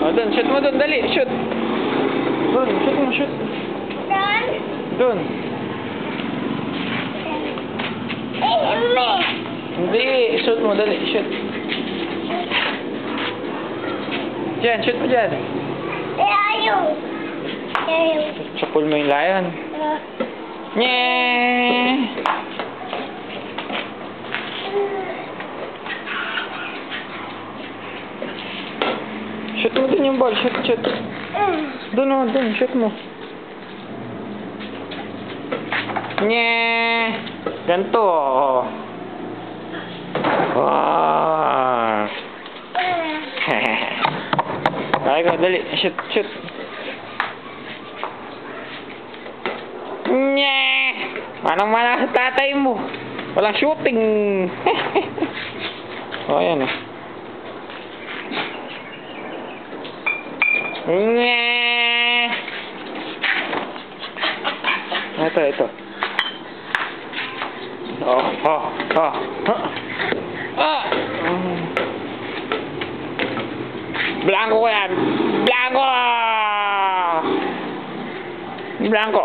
Oh, dun, shoot mo dun, dali, shoot. Dun, shoot mo, shoot. Dun. Hindi, shoot mo, dali, shoot. Diyan, shoot mo dyan. Ayaw. Sapul mo yung layan. Nyeh! Shoot mo dun yung ball, shoot, shoot. Dun o, dun, shoot mo. Nyeh! Ganto o. Wow! Kaya ko, dali, shoot, shoot. Nyeh! Manang-mana sa tatay mo. Walang shooting. O, ayan o. Nyeh! Ito, ito. Oh, oh, oh. Ah! Blanco ko yan. Blanco! Blanco.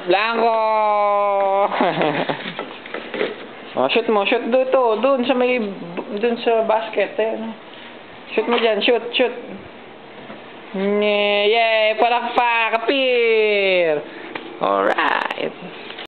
Blanco! Oh, shoot mo, shoot dito, doon sa may, doon sa basket, eh. Shoot mo dyan, shoot, shoot. Yay, palakpak, kapir! Alright.